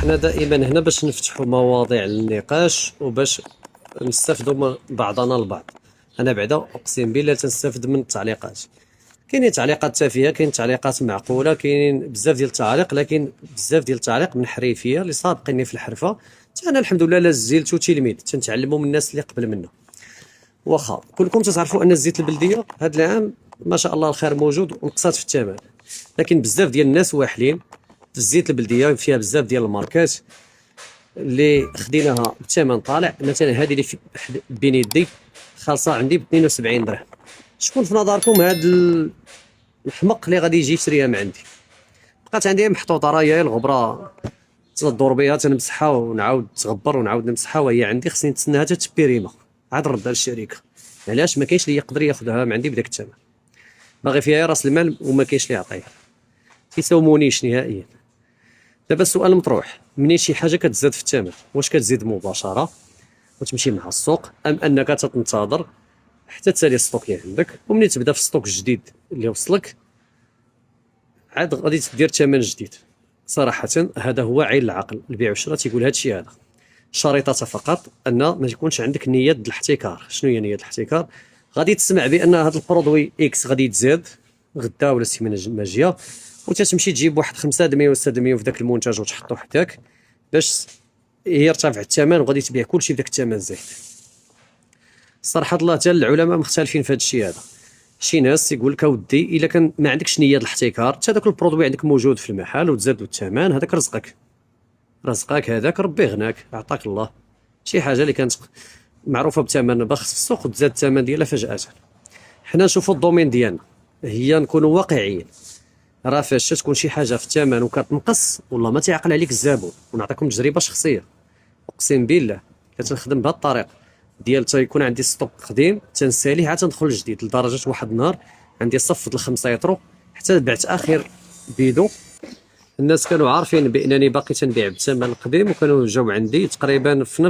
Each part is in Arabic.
حنا دائما هنا باش نفتحوا مواضيع للنقاش وباش نستافدوا من بعضنا البعض. انا بعدا اقسم بالله تنستافد من التعليقات. كاينين تعليقات تافهه، كاين تعليقات معقوله، كاينين بزاف ديال التعاليق، لكن بزاف ديال التعاليق من حريفيه اللي سابقيني في الحرفه. حتى انا الحمد لله لا زلت تلميذ تنتعلموا من الناس اللي قبل منا. واخا كلكم تعرفوا ان الزيت البلديه هذا العام ما شاء الله الخير موجود ونقصات في الثمن، لكن بزاف ديال الناس واحلين في الزيت البلديه فيها بزاف ديال الماركات اللي خديناها بثمن طالع. مثلا هذه اللي في بين يدي خالصه عندي ب 72 درهم. شكون في نظركم هذا الحمق اللي غادي يجي يشريها من عندي؟ بقات عندي محطوطه راهي الغبره تدور بها تنمسحها ونعاود تغبر ونعاود نمسحها وهي عندي، خصني نتسناها حتى تبيريما عاد نردها للشركه. علاش ما كاينش اللي يقدر ياخذها من عندي بداك الثمن؟ باغي فيها راس المال وما كاينش اللي يعطيه، تيساومونيش نهائيا. دابا السؤال مطروح، منين شي حاجه كتزاد في الثمن واش كتزيد مباشره وتمشي مع السوق ام انك تنتظر حتى تسالي الستوك اللي عندك، ومنين تبدا في الستوك الجديد اللي وصلك عاد غادي تدير ثمن جديد؟ صراحه هذا هو عين العقل. البيع والشراء تيقول هذا الشيء هذا، شريطه فقط ان ما يكونش عندك نيه الاحتكار. شنو هي نيه الاحتكار؟ غادي تسمع بان هذا البرودوي اكس غادي يتزاد غدا ولا السيمانه الجايه، وتتمشي تجيب واحد 5 دميه و 6 دميه في ذاك المنتج وتحطو حداك باش يرتفع الثمن وغادي تبيع كلشي بداك الثمن الزايد. صراحه الله حتى العلماء مختلفين في هذا الشيء هذا. شي ناس يقول لك اودي الا كان ما عندكش نيه الاحتكار حتى داك البرودوي عندك موجود في المحل وتزاد الثمن، هذاك رزقك، رزقك هذاك ربي غناك عطاك الله. شي حاجه اللي كانت معروفه بثمن بخس في السوق وتزاد الثمن ديالها فجاه. حنا نشوفوا الدومين ديالنا هي نكونوا واقعيين. راه فاش تكون شي حاجه في الثمن وكتنقص والله ما تيعقل عليك الزبون. ونعطيكم تجربه شخصيه، اقسم بالله كتنخدم بهذه الطريقه ديال تيكون عندي ستوك قديم تنساليه عاد تندخل الجديد، لدرجه واحد النهار عندي صفت ال5 يطرو حتى بعت اخر بيدو. الناس كانوا عارفين بانني باقي تنبيع بالثمن القديم وكانوا جاو عندي تقريبا في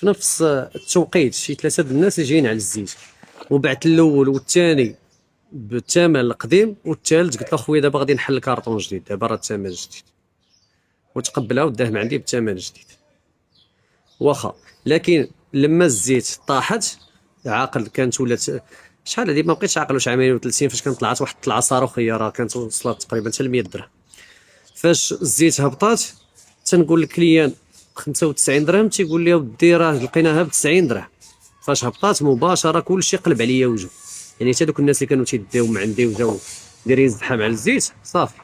نفس التوقيت شي 3 الناس اللي جايين على الزيت، وبعت الاول والثاني بالثمن القديم والثالث قلت له خويا دابا غادي نحل كارطون جديد، دابا راه الثمن جديد، وتقبلها وداه من عندي بالثمن الجديد. واخا لكن لما الزيت طاحت عاقل كانت ولات شحال هذه ما بقيتش عاقل واش عامين و30 فاش كانت طلعت واحد الطلعه صاروخيه راه كانت وصلت تقريبا حتى ل 100 درهم. فاش الزيت هبطات تنقول للكليان 95 درهم تيقول لي ودي راه لقيناها ب 90 درهم. فاش هبطات مباشره كلشي قلب عليا وجه، يعني حتى دوك الناس اللي كانوا تيداو من عندي وجاو دايرين زحام على الزيت صافي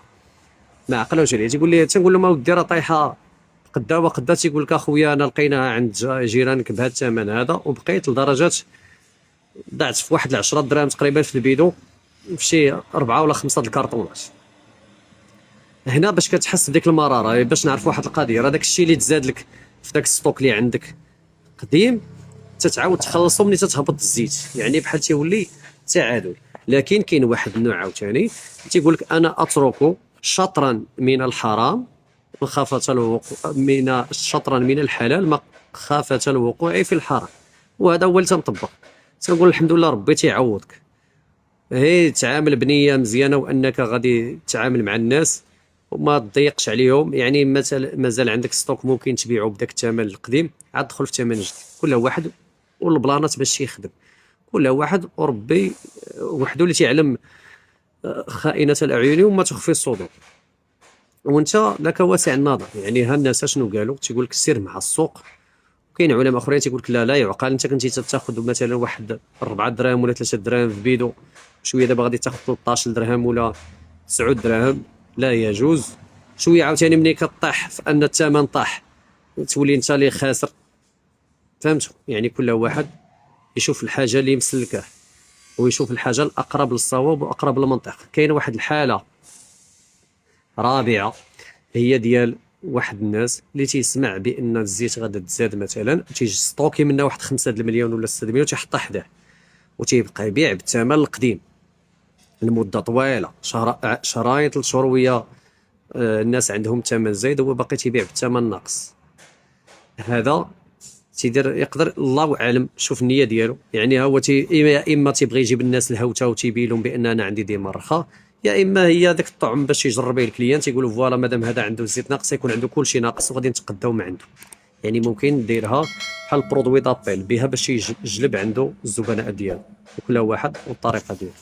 ما عقلوش عليا. تيقول لي تنقول لهم اودي راه طايحه قدا وقدا، تيقول لك اخويا انا لقيناها عند جيرانك بهذا الثمن هذا، وبقيت لدرجه ضعت في واحد 10 دراهم تقريبا في البيدو في شي 4 ولا 5 د الكرطونات. هنا باش كتحس بديك المراره، باش نعرف واحد القضيه، راه داك الشيء اللي تزاد لك في داك الستوك اللي عندك قديم تتعاود تخلصو ملي تتهبط الزيت، يعني بحال تيولي تعادل. لكن كاين واحد النوع عاوتاني تيقول لك انا اترك شطرا من الحرام مخافة الوقوع من شطرا من الحلال مخافة الوقوع في الحرام، وهذا هو اللي تنطبق. تنقول الحمد لله ربي تيعوضك، هي تعامل بنيه مزيانه وانك غادي تتعامل مع الناس وما تضيقش عليهم. يعني مثلا مازال عندك ستوك ممكن تبيعه بداك الثمن القديم عاد دخل في ثمن جديد، كل واحد والبلانات باش يخدم، كل واحد وربي وحده اللي تيعلم خائنة الاعين وما تخفي الصدور. وانت لك واسع النظر، يعني ها الناس شنو قالوا؟ تيقول لك سير مع السوق. كاين علماء اخرين تيقول لك لا لا يعقل، انت كنتي تاخذ مثلا واحد 4 دراهم ولا 3 دراهم في بيدو شويه دابا غادي تاخذ 13 درهم ولا 9 دراهم، لا يجوز. شويه عاوتاني ملي كطيح في ان الثمن طاح تولي انت اللي خاسر. فهمتوا؟ يعني كل واحد يشوف الحاجه اللي مسلكه ويشوف الحاجه الاقرب للصواب واقرب للمنطق. كاين واحد الحاله رابعه هي ديال واحد الناس اللي تيسمع بان الزيت غادا تزاد مثلا تيجي ستوكي منها واحد 5 المليون ولا 6 المليون تيحطها حداه وتيبقى يبيع بالثمن القديم لمده طويله، شرايط 3 شهور ويا الناس عندهم ثمن زايد هو باقي تيبيع بالثمن ناقص. هذا تيدير يقدر الله اعلم شوف النيه ديالو، يعني هو اما تيبغي يجيب الناس الهوته وتيبين لهم بان انا عندي ديما رخا، يا اما هي داك الطعم باش يجرب الكليان يقولوا فوالا مادام هذا عنده الزيت ناقص يكون عنده كلشي ناقص وغادي نتقداو من عنده. يعني ممكن ديرها بحال برودوي دابيل بها باش يجلب عنده الزبناء ديالو، وكل واحد والطريقه ديالو.